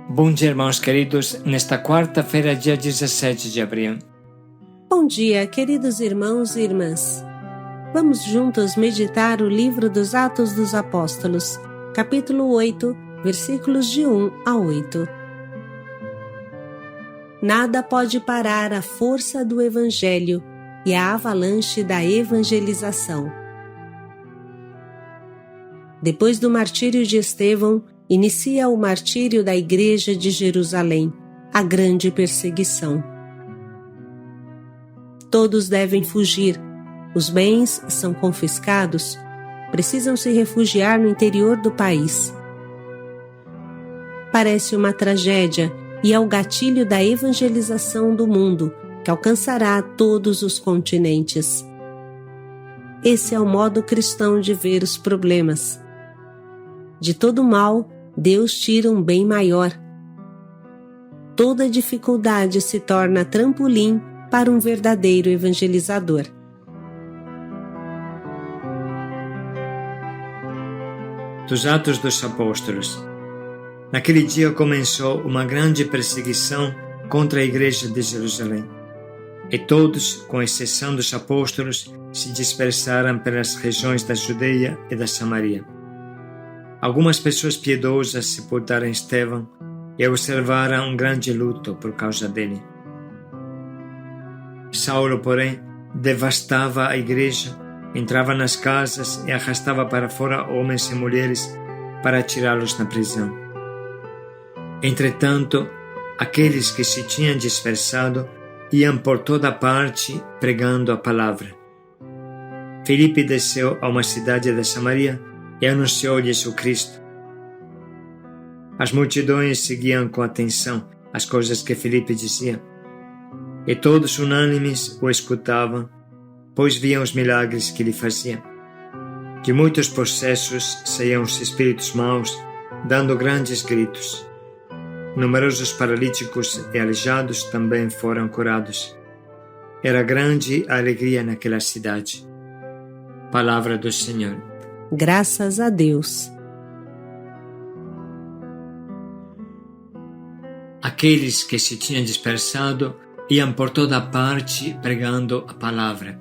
Bom dia, irmãos queridos, nesta quarta-feira, dia 17 de abril. Bom dia, queridos irmãos e irmãs. Vamos juntos meditar o livro dos Atos dos Apóstolos, capítulo 8, versículos de 1 a 8. Nada pode parar a força do Evangelho e a avalanche da evangelização. Depois do martírio de Estevão, inicia o martírio da Igreja de Jerusalém, a grande perseguição. Todos devem fugir, os bens são confiscados, precisam se refugiar no interior do país. Parece uma tragédia e é o gatilho da evangelização do mundo, que alcançará todos os continentes. Esse é o modo cristão de ver os problemas. De todo mal, Deus tira um bem maior. Toda dificuldade se torna trampolim para um verdadeiro evangelizador. Dos Atos dos Apóstolos. Naquele dia começou uma grande perseguição contra a Igreja de Jerusalém. E todos, com exceção dos apóstolos, se dispersaram pelas regiões da Judeia e da Samaria. Algumas pessoas piedosas sepultaram Estevão e observaram um grande luto por causa dele. Saulo, porém, devastava a igreja, entrava nas casas e arrastava para fora homens e mulheres para atirá-los na prisão. Entretanto, aqueles que se tinham dispersado iam por toda parte pregando a palavra. Filipe desceu a uma cidade da Samaria e anunciou-lhes o Cristo. As multidões seguiam com atenção as coisas que Filipe dizia, e todos unânimes o escutavam, pois viam os milagres que ele fazia. De muitos possessos saíam os espíritos maus, dando grandes gritos. Numerosos paralíticos e aleijados também foram curados. Era grande a alegria naquela cidade. Palavra do Senhor. Graças a Deus. Aqueles que se tinham dispersado iam por toda parte pregando a palavra.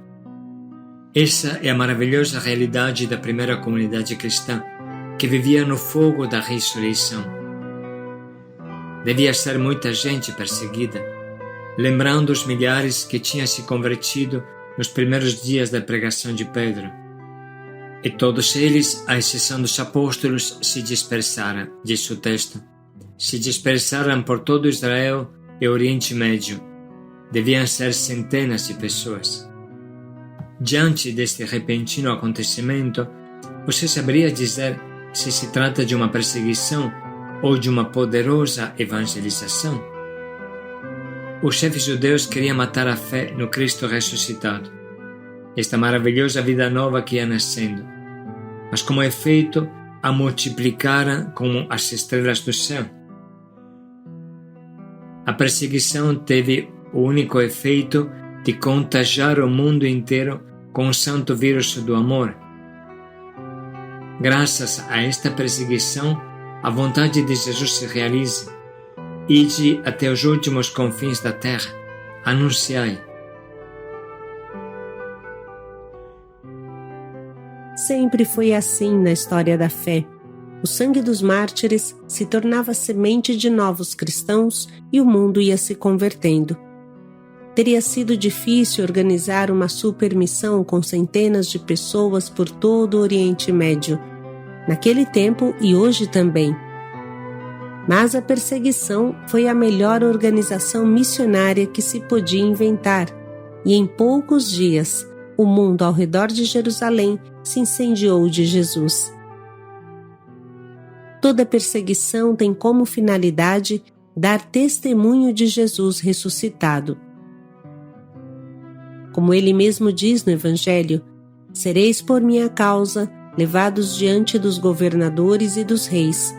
Essa é a maravilhosa realidade da primeira comunidade cristã, que vivia no fogo da ressurreição. Devia ser muita gente perseguida, lembrando os milhares que tinham se convertido nos primeiros dias da pregação de Pedro. E todos eles, à exceção dos apóstolos, se dispersaram, diz o texto. Se dispersaram por todo Israel e Oriente Médio. Deviam ser centenas de pessoas. Diante deste repentino acontecimento, você saberia dizer se se trata de uma perseguição ou de uma poderosa evangelização? Os chefes judeus queriam matar a fé no Cristo ressuscitado, esta maravilhosa vida nova que ia nascendo, mas como efeito a multiplicaram como as estrelas do céu. A perseguição teve o único efeito de contagiar o mundo inteiro com o santo vírus do amor. Graças a esta perseguição, a vontade de Jesus se realiza. Ide até os últimos confins da terra, anunciai. Sempre foi assim na história da fé. O sangue dos mártires se tornava semente de novos cristãos e o mundo ia se convertendo. Teria sido difícil organizar uma supermissão com centenas de pessoas por todo o Oriente Médio, naquele tempo e hoje também. Mas a perseguição foi a melhor organização missionária que se podia inventar, e em poucos dias, o mundo ao redor de Jerusalém se incendiou de Jesus. Toda perseguição tem como finalidade dar testemunho de Jesus ressuscitado. Como ele mesmo diz no Evangelho, sereis por minha causa levados diante dos governadores e dos reis.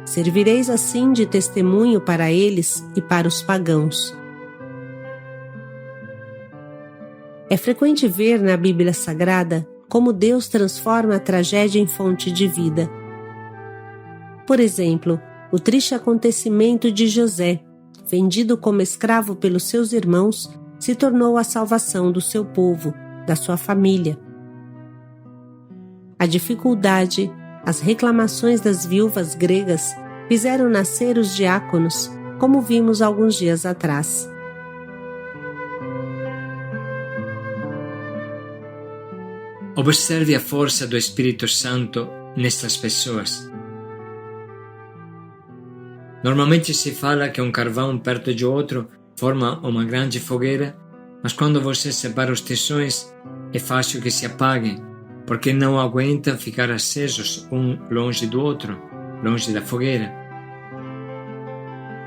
Servireis assim de testemunho para eles e para os pagãos. É frequente ver na Bíblia Sagrada como Deus transforma a tragédia em fonte de vida. Por exemplo, o triste acontecimento de José, vendido como escravo pelos seus irmãos, se tornou a salvação do seu povo, da sua família. A dificuldade, as reclamações das viúvas gregas fizeram nascer os diáconos, como vimos alguns dias atrás. Observe a força do Espírito Santo nestas pessoas. Normalmente se fala que um carvão perto de outro forma uma grande fogueira, mas quando você separa os tições é fácil que se apaguem, porque não aguentam ficar acesos um longe do outro, longe da fogueira.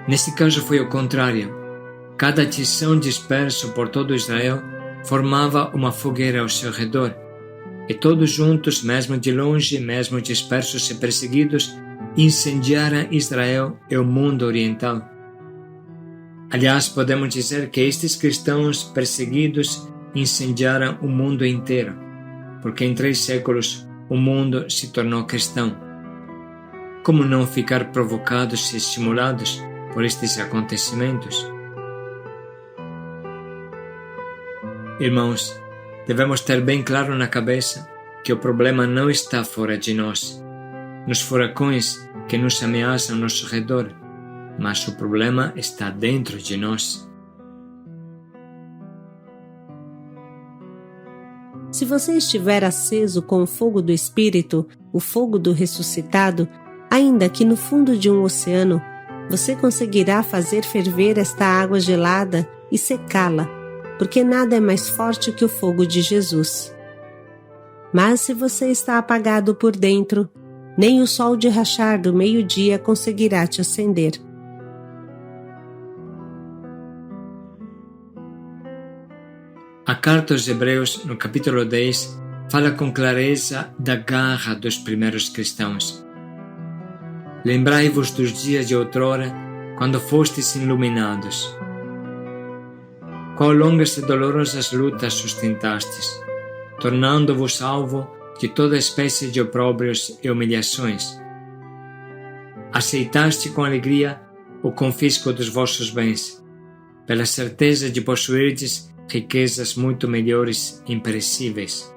Nesse caso foi o contrário. Cada tição disperso por todo Israel formava uma fogueira ao seu redor, e todos juntos, mesmo de longe, mesmo dispersos e perseguidos, incendiaram Israel e o mundo oriental. Aliás, podemos dizer que estes cristãos perseguidos incendiaram o mundo inteiro, porque em 3 séculos o mundo se tornou cristão. Como não ficar provocados e estimulados por estes acontecimentos? Irmãos, devemos ter bem claro na cabeça que o problema não está fora de nós, nos furacões que nos ameaçam ao nosso redor, mas o problema está dentro de nós. Se você estiver aceso com o fogo do Espírito, o fogo do ressuscitado, ainda que no fundo de um oceano, você conseguirá fazer ferver esta água gelada e secá-la, porque nada é mais forte que o fogo de Jesus. Mas se você está apagado por dentro, nem o sol de rachar do meio-dia conseguirá te acender. A carta aos Hebreus, no capítulo 10, fala com clareza da garra dos primeiros cristãos. Lembrai-vos dos dias de outrora, quando fostes iluminados. Qual longas e dolorosas lutas sustentastes, tornando-vos alvo de toda espécie de opróbrios e humilhações. Aceitaste com alegria o confisco dos vossos bens, pela certeza de possuirdes riquezas muito melhores e imperecíveis.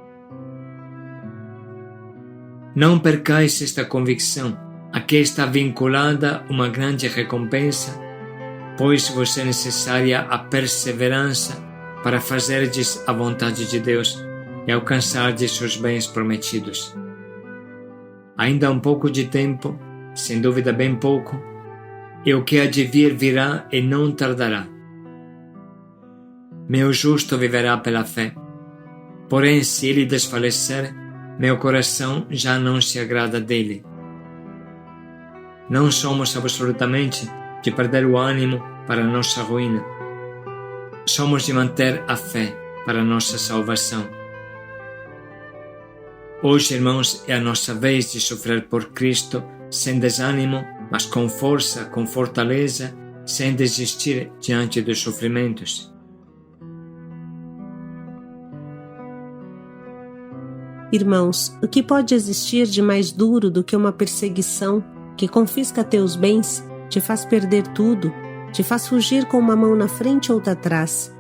Não percais esta convicção, a que está vinculada uma grande recompensa, pois vos é necessária a perseverança para fazerdes a vontade de Deus e alcançardes os bens prometidos. Ainda um pouco de tempo, sem dúvida bem pouco, e o que há de vir virá e não tardará. Meu justo viverá pela fé. Porém, se ele desfalecer, meu coração já não se agrada dele. Não somos absolutamente de perder o ânimo para nossa ruína. Somos de manter a fé para nossa salvação. Hoje, irmãos, é a nossa vez de sofrer por Cristo sem desânimo, mas com força, com fortaleza, sem desistir diante dos sofrimentos. Irmãos, o que pode existir de mais duro do que uma perseguição que confisca teus bens, te faz perder tudo, te faz fugir com uma mão na frente ou outra atrás?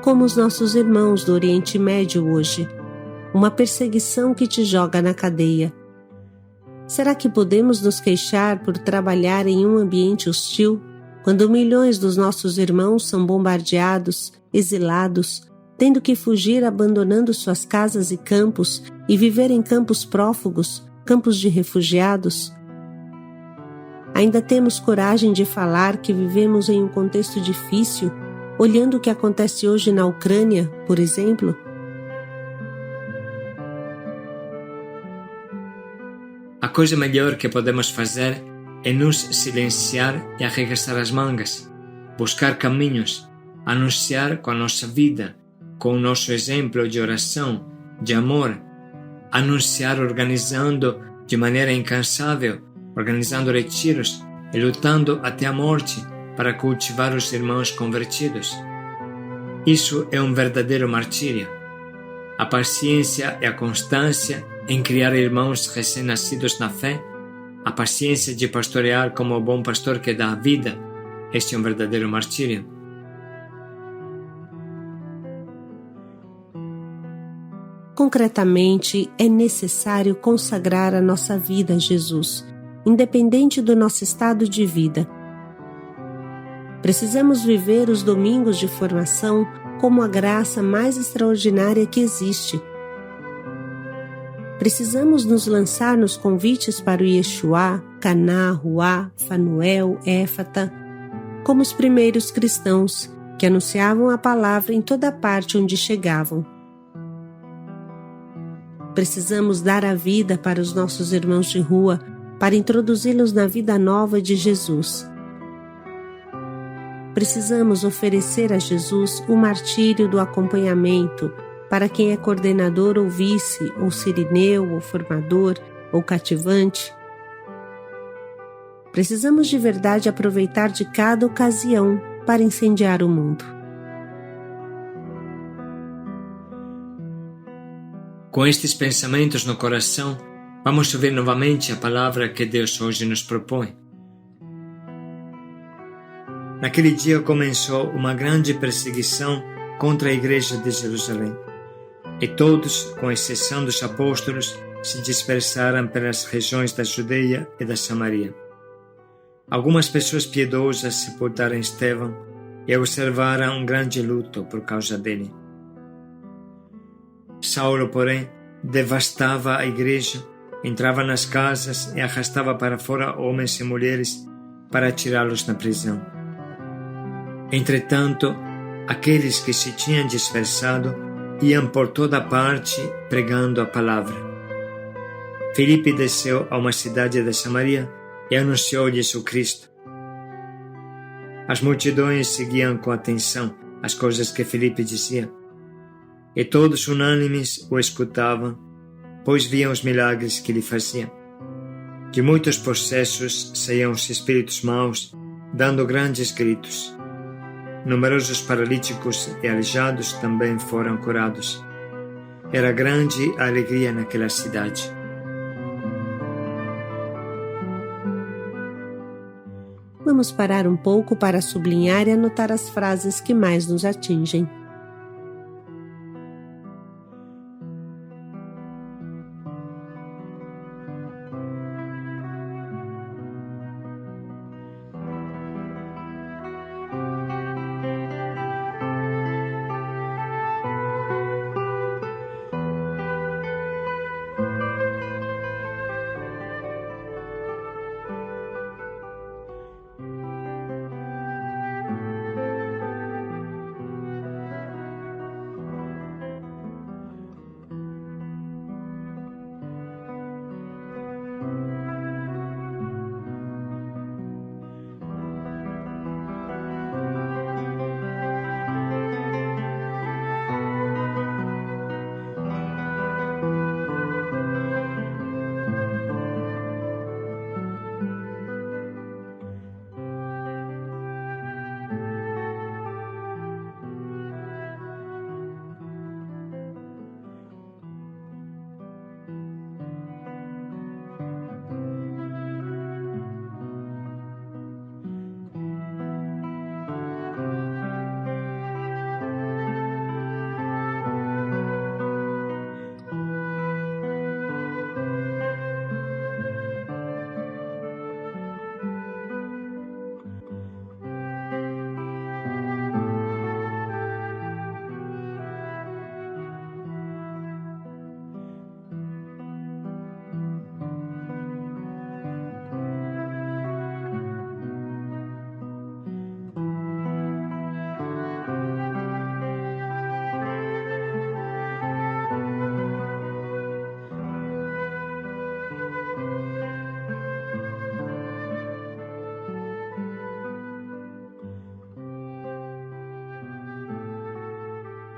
Como os nossos irmãos do Oriente Médio hoje, uma perseguição que te joga na cadeia. Será que podemos nos queixar por trabalhar em um ambiente hostil, quando milhões dos nossos irmãos são bombardeados, exilados, tendo que fugir abandonando suas casas e campos e viver em campos prófugos, campos de refugiados? Ainda temos coragem de falar que vivemos em um contexto difícil, olhando o que acontece hoje na Ucrânia, por exemplo? A coisa melhor que podemos fazer é nos silenciar e arregaçar as mangas, buscar caminhos, anunciar com a nossa vida, com o nosso exemplo de oração, de amor, anunciar organizando de maneira incansável, organizando retiros e lutando até a morte para cultivar os irmãos convertidos. Isso é um verdadeiro martírio. A paciência e a constância em criar irmãos recém-nascidos na fé, a paciência de pastorear como o bom pastor que dá a vida. Este é um verdadeiro martírio. Concretamente, é necessário consagrar a nossa vida a Jesus, independente do nosso estado de vida. Precisamos viver os domingos de formação como a graça mais extraordinária que existe. Precisamos nos lançar nos convites para o Yeshua, Caná, Ruá, Fanuel, Éfata, como os primeiros cristãos, que anunciavam a palavra em toda parte onde chegavam. Precisamos dar a vida para os nossos irmãos de rua, para introduzi-los na vida nova de Jesus. Precisamos oferecer a Jesus o martírio do acompanhamento para quem é coordenador ou vice, ou sirineu, ou formador, ou cativante. Precisamos de verdade aproveitar de cada ocasião para incendiar o mundo. Com estes pensamentos no coração, vamos ouvir novamente a palavra que Deus hoje nos propõe. Naquele dia começou uma grande perseguição contra a igreja de Jerusalém, e todos, com exceção dos apóstolos, se dispersaram pelas regiões da Judeia e da Samaria. Algumas pessoas piedosas sepultaram Estevão e observaram um grande luto por causa dele. Saulo, porém, devastava a igreja, entrava nas casas e arrastava para fora homens e mulheres para atirá-los na prisão. Entretanto, aqueles que se tinham dispersado iam por toda parte pregando a palavra. Filipe desceu a uma cidade da Samaria e anunciou-lhes o Cristo. As multidões seguiam com atenção as coisas que Filipe dizia, e todos unânimes o escutavam, pois viam os milagres que ele fazia. De muitos possessos saíam os espíritos maus, dando grandes gritos. Numerosos paralíticos e aleijados também foram curados. Era grande a alegria naquela cidade. Vamos parar um pouco para sublinhar e anotar as frases que mais nos atingem.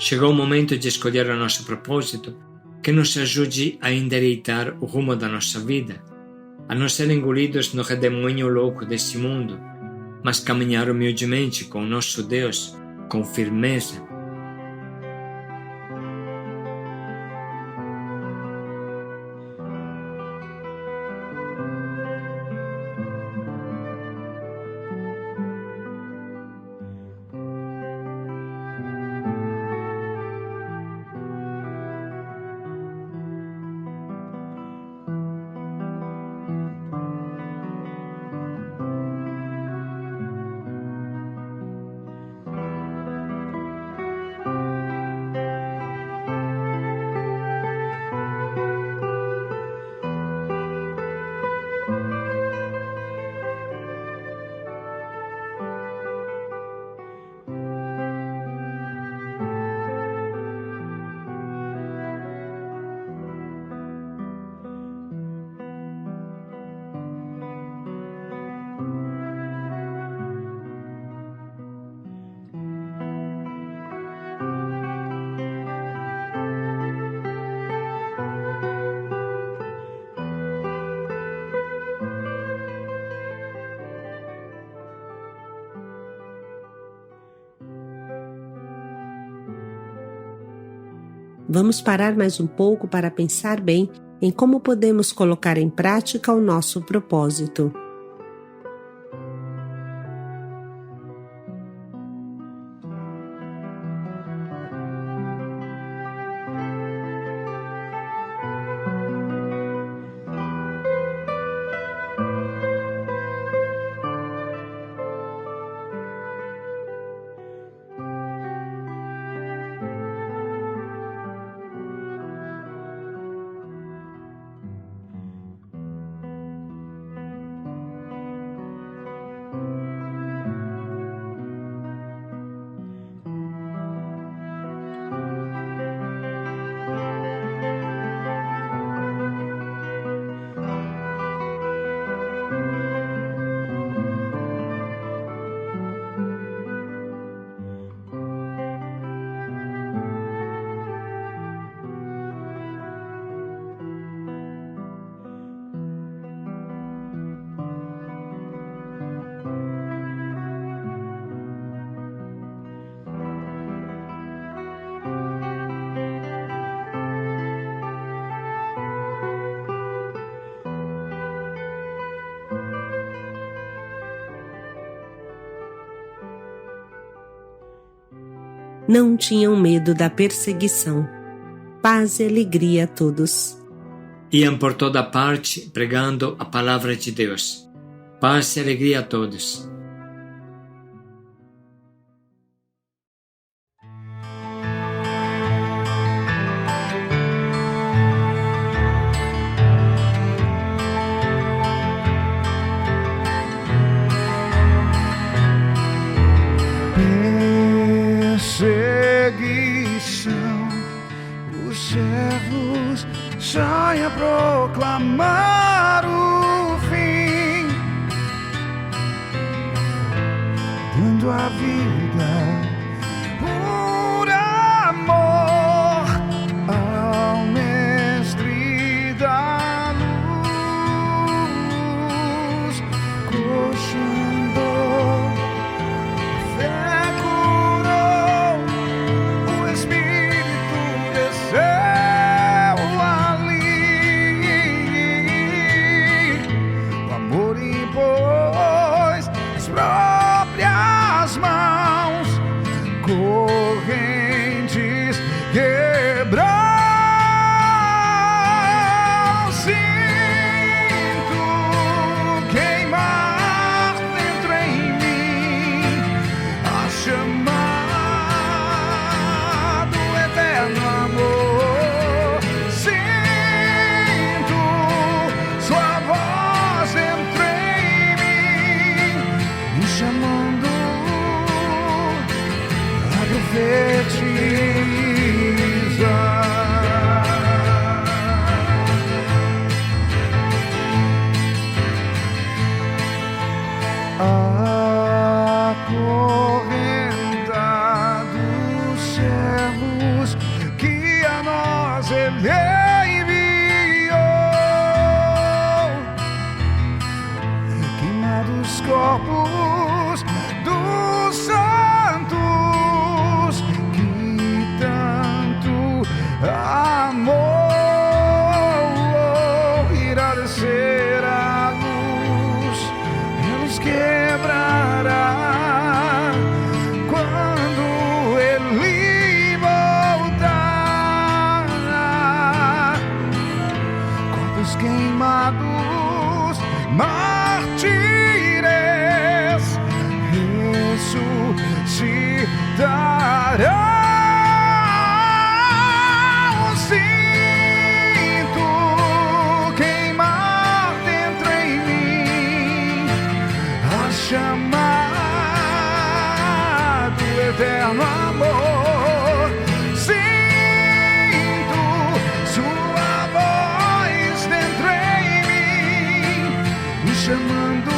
Chegou o momento de escolher o nosso propósito, que nos ajude a endireitar o rumo da nossa vida, a não ser engolidos no redemoinho louco deste mundo, mas caminhar humildemente com o nosso Deus, com firmeza. vamos parar mais um pouco para pensar bem em como podemos colocar em prática o nosso propósito. Não tinham medo da perseguição. Paz e alegria a todos. Iam por toda parte pregando a palavra de Deus. Paz e alegria a todos. Perseguição, os servos saem a proclamar o fim, dando a vida por amor ao mestre da luz, coxando. Correntes quebrar, sinto queimar dentro em mim a chama do eterno amor. Sinto sua voz dentro em mim me chamando a profetizar. Acorrentados servos que a nós ele enviou, queimados corpos dos santos que tanto amor, irá descer a luz, eles quebrará quando ele voltar. Corpos queimados, mártires ressuscitarão. Sinto queimar dentro em mim a chama do eterno amor. Sinto sua voz dentro em mim me chamando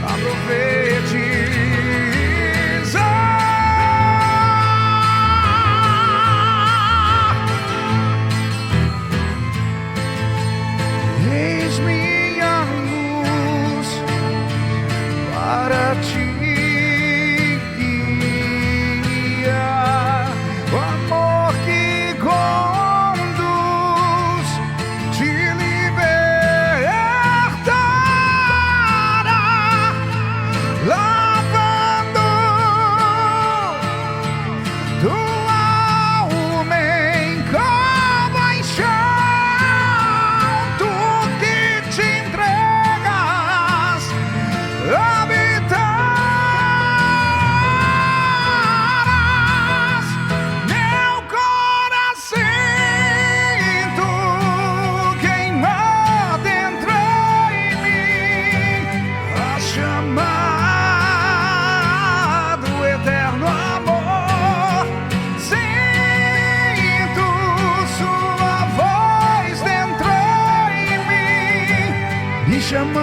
a profetizar. Eis minha luz para ti guiar, o amor chamando.